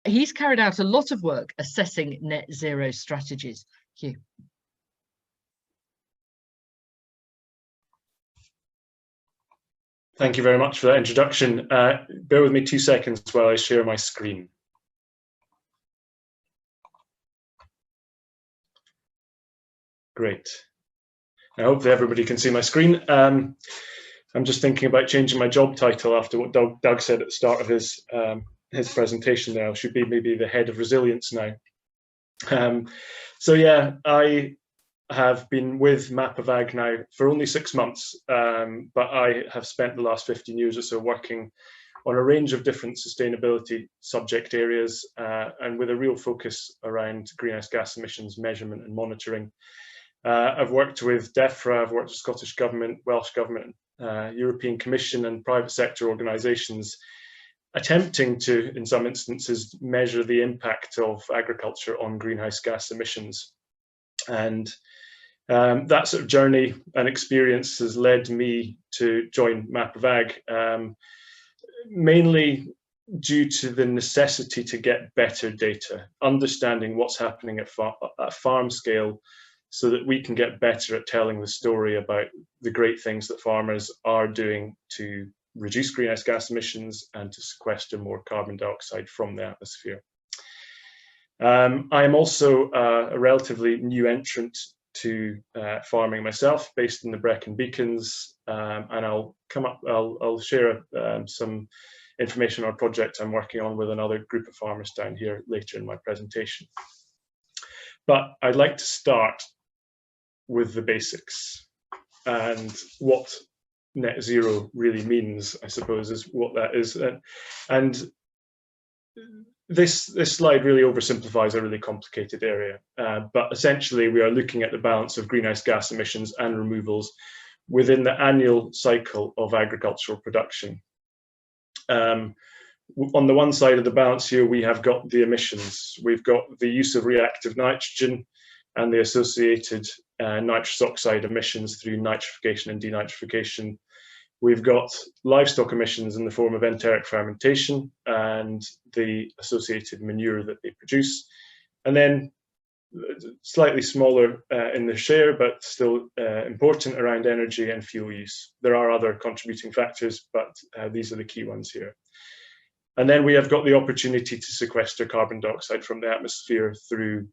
he's carried out a lot of work assessing net zero strategies. Hugh. Thank you very much for that introduction. Bear with me 2 seconds while I share my screen. Great. Now, hopefully everybody can see my screen. I'm just thinking about changing my job title after what Doug said at the start of his presentation there. I should be maybe the head of resilience now. So yeah, I have been with Map-of-Ag now for only 6 months, but I have spent the last 15 years or so working on a range of different sustainability subject areas, and with a real focus around greenhouse gas emissions measurement and monitoring. I've worked with DEFRA, I've worked with Scottish Government, Welsh Government, European Commission and private sector organisations, attempting to, in some instances, measure the impact of agriculture on greenhouse gas emissions. And that sort of journey and experience has led me to join Map-of-Ag, mainly due to the necessity to get better data, understanding what's happening at farm scale, so that we can get better at telling the story about the great things that farmers are doing to reduce greenhouse gas emissions and to sequester more carbon dioxide from the atmosphere. I am also a relatively new entrant to farming myself, based in the Brecon Beacons, and I'll share some information on a project I'm working on with another group of farmers down here later in my presentation. But I'd like to start with the basics, and what net zero really means, I suppose, is what that is. And this slide really oversimplifies a really complicated area, but essentially we are looking at the balance of greenhouse gas emissions and removals within the annual cycle of agricultural production. On the one side of the balance here, we have got the emissions. We've got the use of reactive nitrogen and the associated nitrous oxide emissions through nitrification and denitrification. We've got livestock emissions in the form of enteric fermentation and the associated manure that they produce. And then slightly smaller in the share, but still important, around energy and fuel use. There are other contributing factors, but these are the key ones here. And then we have got the opportunity to sequester carbon dioxide from the atmosphere through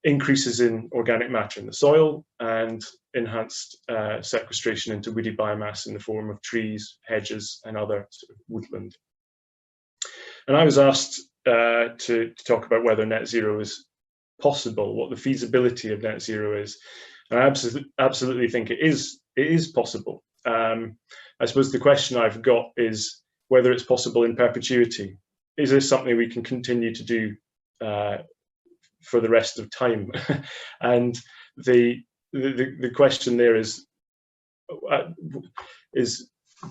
increases in organic matter in the soil and enhanced sequestration into woody biomass in the form of trees, hedges, and other sort of woodland. And I was asked to talk about whether net zero is possible, what the feasibility of net zero is. And I absolutely think it is possible. I suppose the question I've got is whether it's possible in perpetuity. Is this something we can continue to do for the rest of time? And the question there is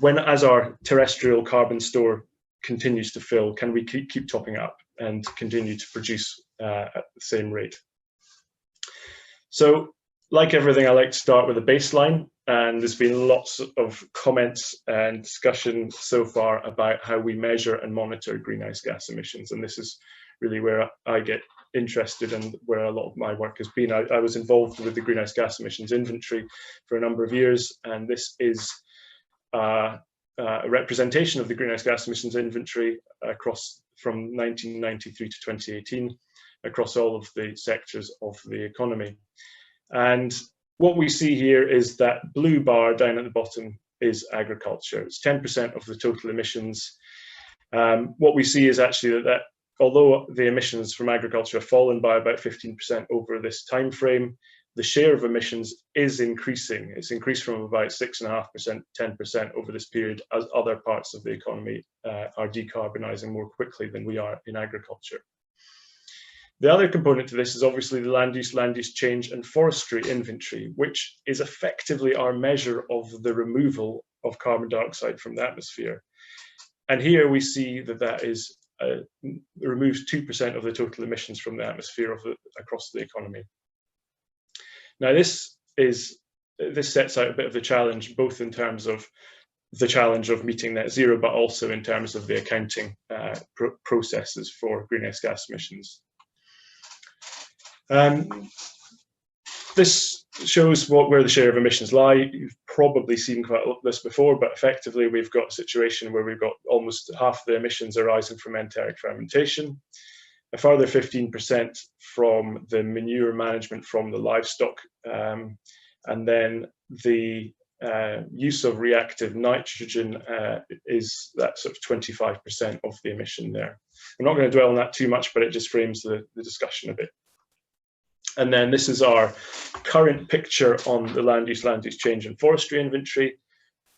when, as our terrestrial carbon store continues to fill, can we keep topping up and continue to produce at the same rate? So, like everything, I like to start with a baseline, and there's been lots of comments and discussion so far about how we measure and monitor greenhouse gas emissions, and this is really where I get interested and where a lot of my work has been. I was involved with the greenhouse gas emissions inventory for a number of years, and this is a representation of the greenhouse gas emissions inventory across from 1993 to 2018 across all of the sectors of the economy. And what we see here is that blue bar down at the bottom is agriculture. It's 10% of the total emissions. What we see is actually that although the emissions from agriculture have fallen by about 15% over this time frame, the share of emissions is increasing. It's increased from about 6.5% to 10% over this period, as other parts of the economy are decarbonising more quickly than we are in agriculture. The other component to this is obviously the land use change and forestry inventory, which is effectively our measure of the removal of carbon dioxide from the atmosphere. And here we see that is removes 2% of the total emissions from the atmosphere across the economy. Now this sets out a bit of the challenge, both in terms of the challenge of meeting net zero, but also in terms of the accounting processes for greenhouse gas emissions. This shows where the share of emissions lie. You've probably seen quite a lot of this before, but effectively we've got a situation where we've got almost half the emissions arising from enteric fermentation, a further 15% from the manure management from the livestock, and then the use of reactive nitrogen is that sort of 25% of the emission there. I'm not going to dwell on that too much, but it just frames the discussion a bit. And then this is our current picture on the land use change and forestry inventory.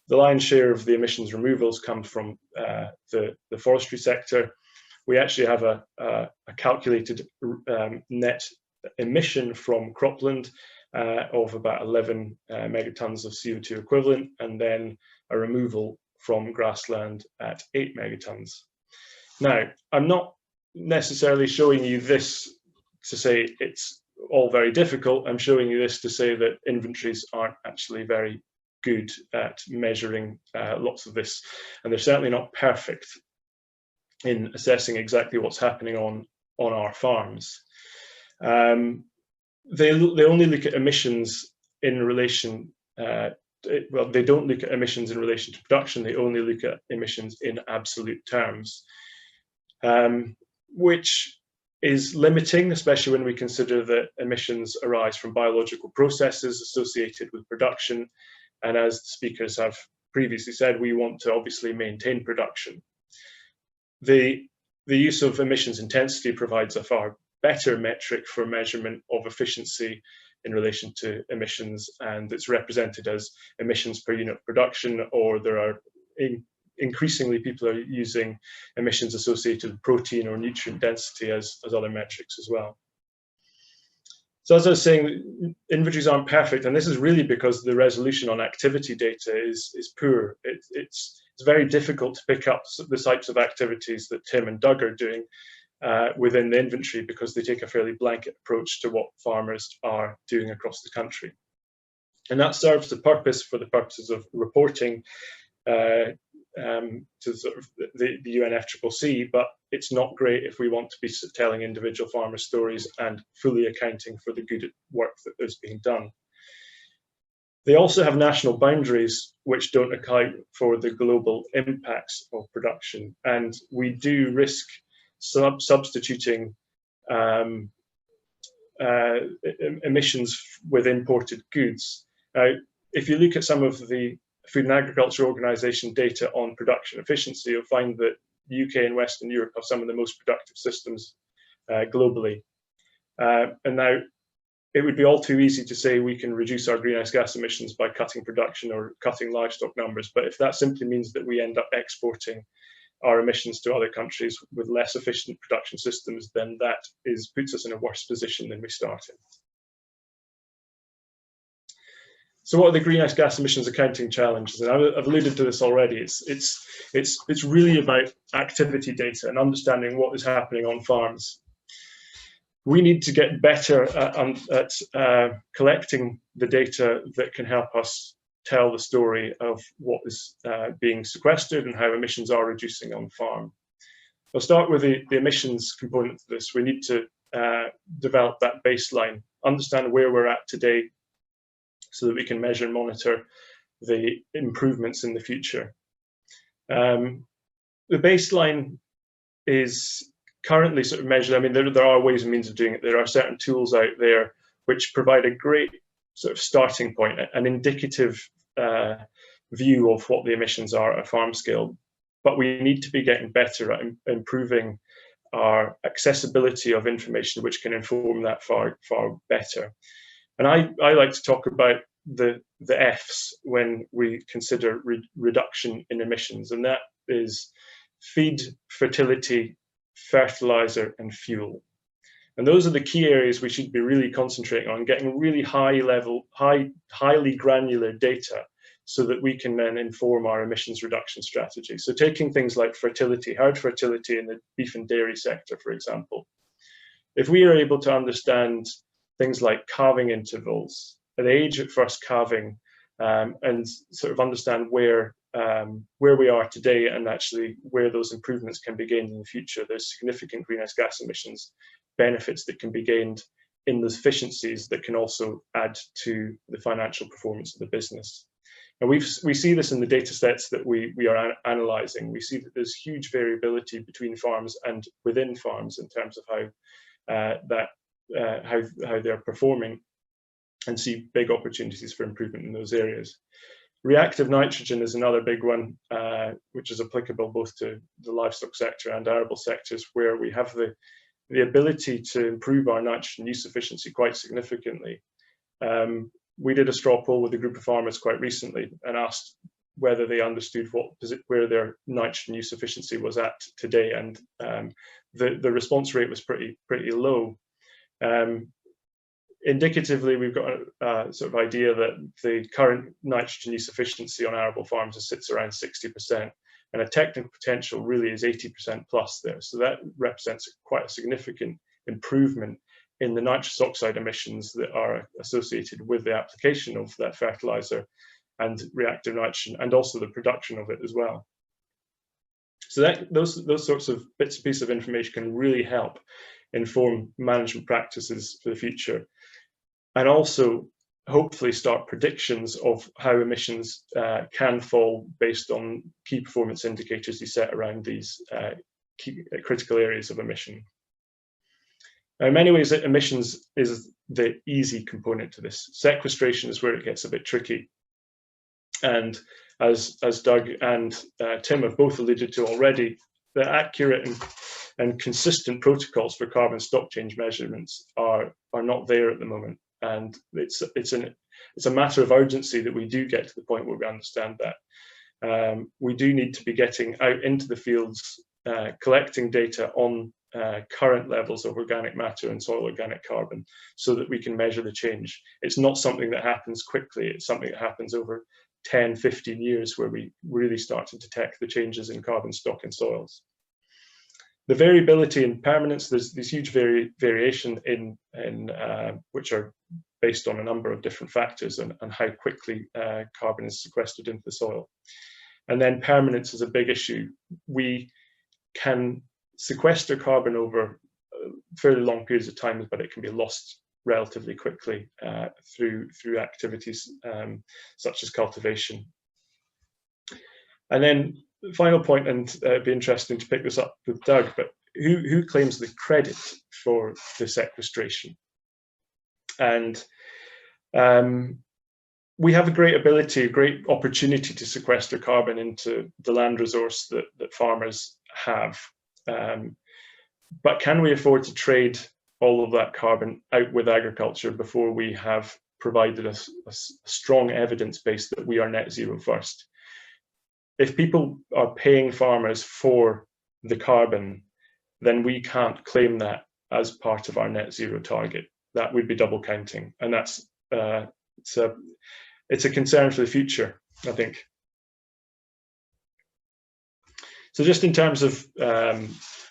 The lion's share of the emissions removals come from the forestry sector. We actually have a calculated net emission from cropland of about 11 megatons of CO2 equivalent, and then a removal from grassland at 8 megatons. Now, I'm not necessarily showing you this to say it's all very difficult. I'm showing you this to say that inventories aren't actually very good at measuring lots of this, and they're certainly not perfect in assessing exactly what's happening on our farms. They only look at emissions in relation, well, they don't look at emissions in relation to production, they only look at emissions in absolute terms, which is limiting, especially when we consider that emissions arise from biological processes associated with production. And as the speakers have previously said, we want to obviously maintain production. The use of emissions intensity provides a far better metric for measurement of efficiency in relation to emissions, and it's represented as emissions per unit production, or there are increasingly people are using emissions associated with protein or nutrient density as other metrics as well. So as I was saying, inventories aren't perfect, and this is really because the resolution on activity data is poor. It's very difficult to pick up the types of activities that Tim and Doug are doing within the inventory, because they take a fairly blanket approach to what farmers are doing across the country. And that serves the purpose for the purposes of reporting to sort of the UNFCCC, but it's not great if we want to be telling individual farmer stories and fully accounting for the good work that is being done. They also have national boundaries which don't account for the global impacts of production, and we do risk substituting emissions with imported goods. Now, if you look at some of the Food and Agriculture Organization data on production efficiency, you'll find that the UK and Western Europe have some of the most productive systems globally. And now, it would be all too easy to say we can reduce our greenhouse gas emissions by cutting production or cutting livestock numbers, but if that simply means that we end up exporting our emissions to other countries with less efficient production systems, then that puts us in a worse position than we started. So what are the greenhouse gas emissions accounting challenges? And I've alluded to this already. It's really about activity data and understanding what is happening on farms. We need to get better at collecting the data that can help us tell the story of what is being sequestered and how emissions are reducing on farm. I'll start with the emissions component of this. We need to develop that baseline, understand where we're at today, so that we can measure and monitor the improvements in the future. The baseline is currently sort of measured. I mean, there are ways and means of doing it. There are certain tools out there which provide a great sort of starting point, an indicative view of what the emissions are at a farm scale. But we need to be getting better at improving our accessibility of information, which can inform that far better. And I like to talk about the F's when we consider reduction in emissions, and that is feed, fertility, fertilizer, and fuel. And those are the key areas we should be really concentrating on, getting really highly granular data so that we can then inform our emissions reduction strategy. So taking things like fertility, herd fertility in the beef and dairy sector, for example. If we are able to understand things like calving intervals, the age at first calving, and sort of understand where where we are today and actually where those improvements can be gained in the future, there's significant greenhouse gas emissions benefits that can be gained in those efficiencies that can also add to the financial performance of the business. And we see this in the data sets that we are analysing. We see that there's huge variability between farms and within farms in terms of how they're performing, and see big opportunities for improvement in those areas. Reactive nitrogen is another big one, which is applicable both to the livestock sector and arable sectors, where we have the ability to improve our nitrogen use efficiency quite significantly. We did a straw poll with a group of farmers quite recently and asked whether they understood where their nitrogen use efficiency was at today, and the response rate was pretty low. Indicatively, we've got a sort of idea that the current nitrogen use efficiency on arable farms sits around 60%, and a technical potential really is 80% plus there. So that represents quite a significant improvement in the nitrous oxide emissions that are associated with the application of that fertilizer and reactive nitrogen, and also the production of it as well. So those sorts of bits and pieces of information can really help inform management practices for the future, and also hopefully start predictions of how emissions can fall based on key performance indicators you set around these key critical areas of emission. Now, in many ways, emissions is the easy component to this. Sequestration is where it gets a bit tricky. And as Doug and Tim have both alluded to already, the accurate and consistent protocols for carbon stock change measurements are not there at the moment. And it's a matter of urgency that we do get to the point where we understand that. We do need to be getting out into the fields, collecting data on current levels of organic matter and soil organic carbon, so that we can measure the change. It's not something that happens quickly. It's something that happens over 10, 15 years, where we really start to detect the changes in carbon stock in soils. The variability and permanence, there's huge variation in which are based on a number of different factors and how quickly carbon is sequestered into the soil. And then permanence is a big issue. We can sequester carbon over fairly long periods of time, but it can be lost relatively quickly through activities such as cultivation. And then the final point, and it'd be interesting to pick this up with Doug, but who claims the credit for the sequestration? And we have a great ability, a great opportunity to sequester carbon into the land resource that farmers have. But can we afford to trade all of that carbon out with agriculture before we have provided a strong evidence base that we are net zero first? If people are paying farmers for the carbon, then we can't claim that as part of our net zero target. That would be double counting, and that's it's a concern for the future, I think. So just in terms of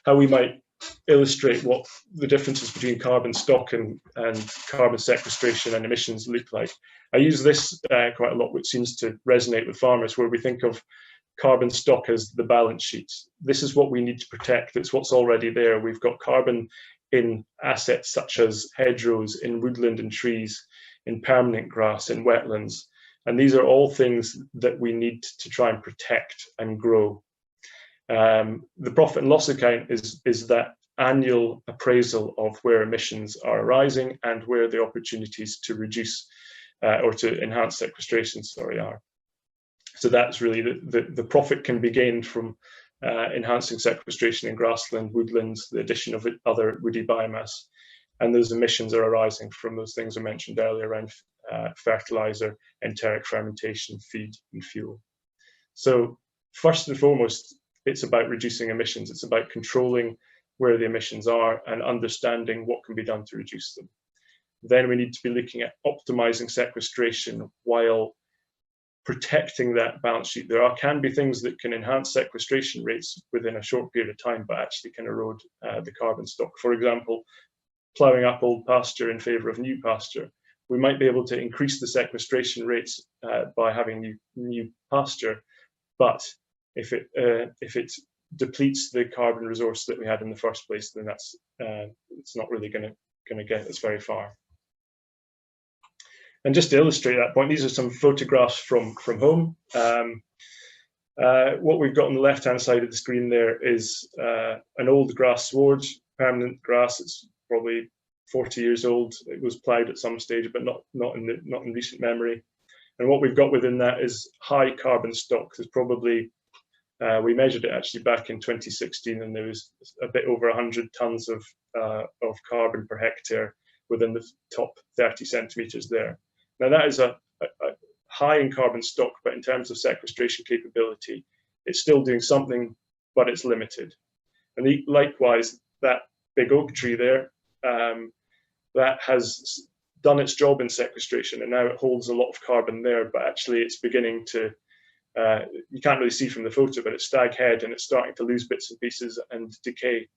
how we might illustrate what the differences between carbon stock and carbon sequestration and emissions look like, I use this quite a lot, which seems to resonate with farmers, where we think of carbon stock as the balance sheet. This is what we need to protect. It's what's already there. We've got carbon in assets such as hedgerows, in woodland and trees, in permanent grass, in wetlands. And these are all things that we need to try and protect and grow. The profit and loss account is that annual appraisal of where emissions are arising and where the opportunities to reduce or to enhance sequestration are. So that's really the profit can be gained from enhancing sequestration in grassland, woodlands, the addition of other woody biomass, and those emissions are arising from those things I mentioned earlier around fertilizer, enteric fermentation, feed, and fuel. So first and foremost, it's about reducing emissions. It's about controlling where the emissions are and understanding what can be done to reduce them. Then we need to be looking at optimizing sequestration while protecting that balance sheet. There can be things that can enhance sequestration rates within a short period of time, but actually can erode the carbon stock. For example, ploughing up old pasture in favour of new pasture. We might be able to increase the sequestration rates by having new pasture, But if it depletes the carbon resource that we had in the first place, then that's it's not really going to get us very far. And just to illustrate that point, these are some photographs from home. What we've got on the left-hand side of the screen there is an old grass sward, permanent grass. It's probably 40 years old. It was ploughed at some stage, but not in recent memory. And what we've got within that is high carbon stock. There's probably we measured it actually back in 2016, and there was a bit over 100 tons of carbon per hectare within the top 30 centimeters there. Now that is a high in carbon stock, but in terms of sequestration capability, it's still doing something, but it's limited. And likewise, that big oak tree there, that has done its job in sequestration, and now it holds a lot of carbon there, but actually it's beginning to, you can't really see from the photo, but it's stag head and it's starting to lose bits and pieces and decay.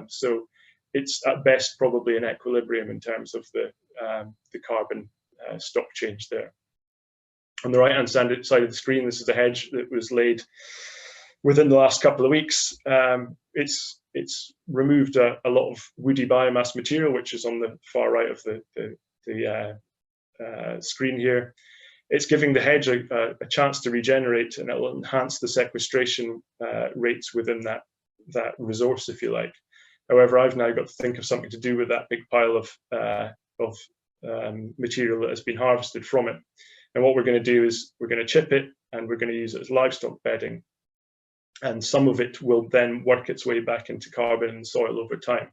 So it's at best probably in equilibrium in terms of the carbon stock change there. On the right-hand side of the screen, this is a hedge that was laid within the last couple of weeks. It's removed a lot of woody biomass material, which is on the far right of the screen here. It's giving the hedge a chance to regenerate, and it will enhance the sequestration rates within that resource, if you like. However, I've now got to think of something to do with that big pile of material that has been harvested from it. And what we're going to do is we're going to chip it, and we're going to use it as livestock bedding. And some of it will then work its way back into carbon and soil over time.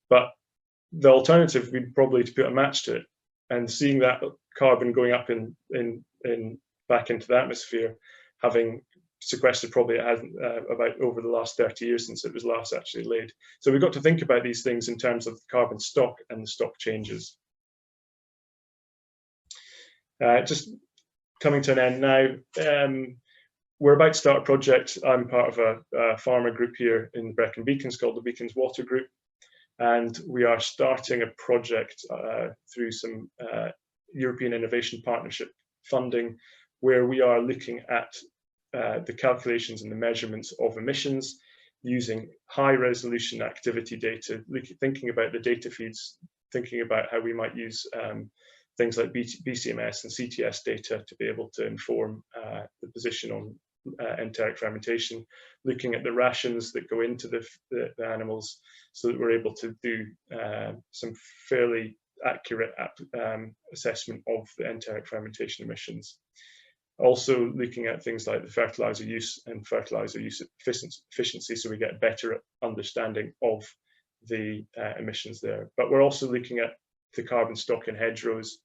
But the alternative would be probably to put a match to it, and seeing that carbon going up back into the atmosphere, having sequestered probably it hasn't about over the last 30 years since it was last actually laid. So we've got to think about these things in terms of the carbon stock and the stock changes. Just coming to an end now, we're about to start a project. I'm part of a farmer group here in the Brecon Beacons called the Beacons Water Group, and we are starting a project through some European Innovation Partnership funding, where we are looking at the calculations and the measurements of emissions using high resolution activity data, thinking about the data feeds, thinking about how we might use things like BCMS and CTS data to be able to inform the position on enteric fermentation, looking at the rations that go into the animals so that we're able to do some fairly accurate assessment of the enteric fermentation emissions. Also looking at things like the fertilizer use and fertilizer use efficiency, so we get a better understanding of the emissions there. But we're also looking at the carbon stock in hedgerows.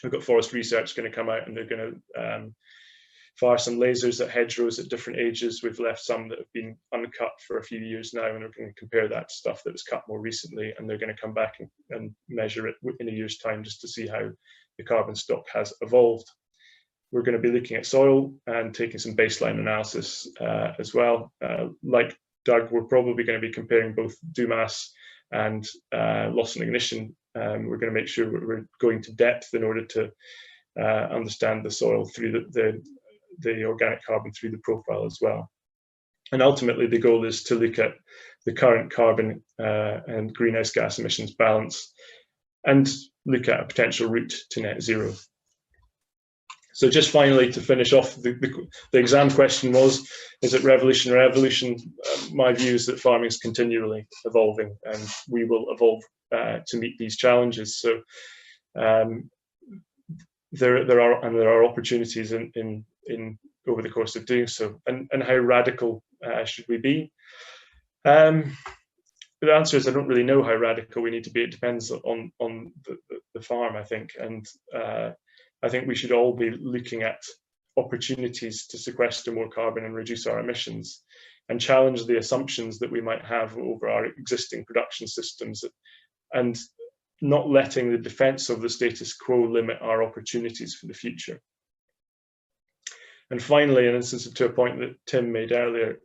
We've got Forest Research going to come out, and they're going to fire some lasers at hedgerows at different ages. We've left some that have been uncut for a few years now, and we're going to compare that to stuff that was cut more recently, and they're going to come back and measure it in a year's time just to see how the carbon stock has evolved. We're going to be looking at soil and taking some baseline analysis as well. Like Doug, we're probably going to be comparing both dew mass and loss in ignition. We're going to make sure we're going to depth in order to understand the soil through the organic carbon through the profile as well. And ultimately, the goal is to look at the current carbon and greenhouse gas emissions balance and look at a potential route to net zero. So just finally, to finish off, the exam question was, is it revolution or evolution? My view is that farming is continually evolving, and we will evolve to meet these challenges. So there are opportunities in over the course of doing so. And how radical should we be? The answer is I don't really know how radical we need to be. It depends on the farm, I think. And I think we should all be looking at opportunities to sequester more carbon and reduce our emissions, and challenge the assumptions that we might have over our existing production systems, and not letting the defense of the status quo limit our opportunities for the future. And finally, and this is to a point that Tim made earlier,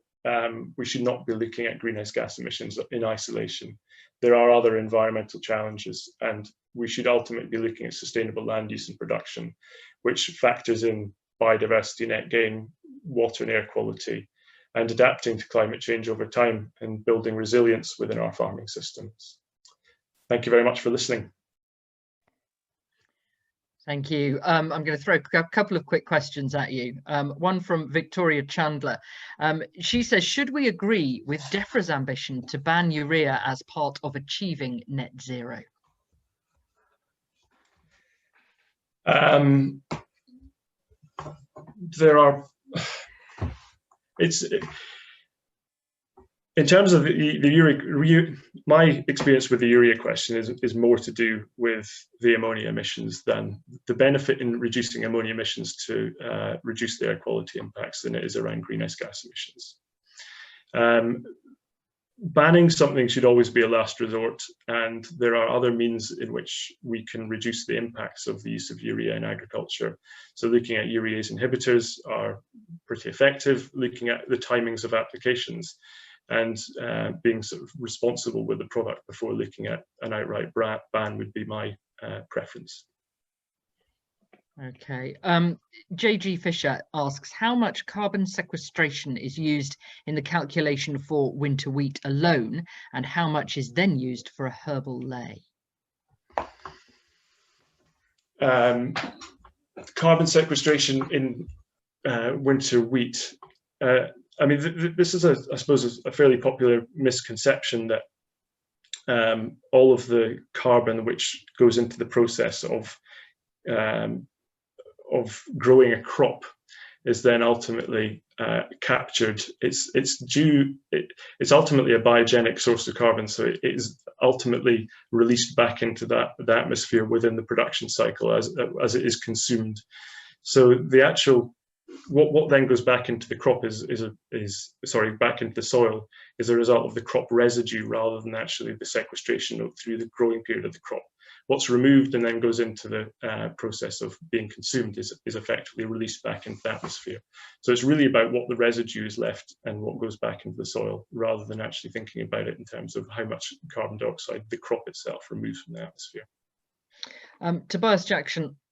we should not be looking at greenhouse gas emissions in isolation. There are other environmental challenges, and we should ultimately be looking at sustainable land use and production, which factors in biodiversity net gain, water and air quality, and adapting to climate change over time and building resilience within our farming systems. Thank you very much for listening. Thank you. I'm going to throw a couple of quick questions at you. One from Victoria Chandler. She says, should we agree with DEFRA's ambition to ban urea as part of achieving net zero? There are, in terms of the urea, my experience with the urea question is more to do with the ammonia emissions than the benefit in reducing ammonia emissions to reduce the air quality impacts than it is around greenhouse gas emissions. Banning something should always be a last resort, and there are other means in which we can reduce the impacts of the use of urea in agriculture. So looking at urease inhibitors are pretty effective, looking at the timings of applications, and being sort of responsible with the product before looking at an outright ban would be my preference. Okay. JG Fisher asks, how much carbon sequestration is used in the calculation for winter wheat alone, and how much is then used for a herbal lay? Carbon sequestration in winter wheat. I mean, this is, I suppose, a fairly popular misconception that all of the carbon which goes into the process of growing a crop is then ultimately captured. It's ultimately a biogenic source of carbon, so it is ultimately released back into the atmosphere within the production cycle as it is consumed. So the actual what then goes back into the crop back into the soil is a result of the crop residue rather than actually the sequestration through the growing period of the crop. What's removed and then goes into the process of being consumed is effectively released back into the atmosphere. So it's really about what the residue is left and what goes back into the soil, rather than actually thinking about it in terms of how much carbon dioxide the crop itself removes from the atmosphere. Tobias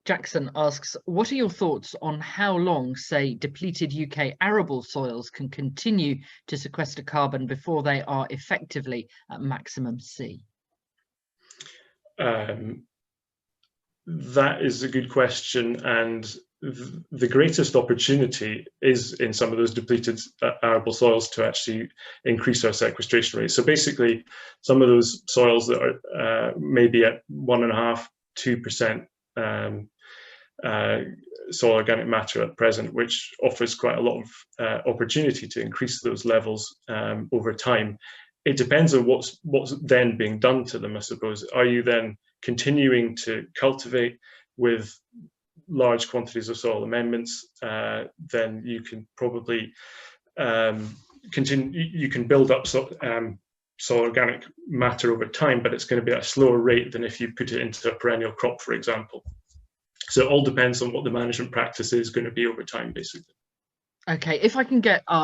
Jackson asks, what are your thoughts on how long, say, depleted UK arable soils can continue to sequester carbon before they are effectively at maximum C? That is a good question, and the greatest opportunity is in some of those depleted arable soils to actually increase our sequestration rate. So basically, some of those soils that are maybe at 1.5–2% soil organic matter at present, which offers quite a lot of opportunity to increase those levels over time. It depends on what's then being done to them, I suppose. Are you then continuing to cultivate with large quantities of soil amendments? Then you can probably continue. You can build up soil organic matter over time, but it's going to be at a slower rate than if you put it into a perennial crop, for example. So it all depends on what the management practice is going to be over time, basically. Okay, if I can get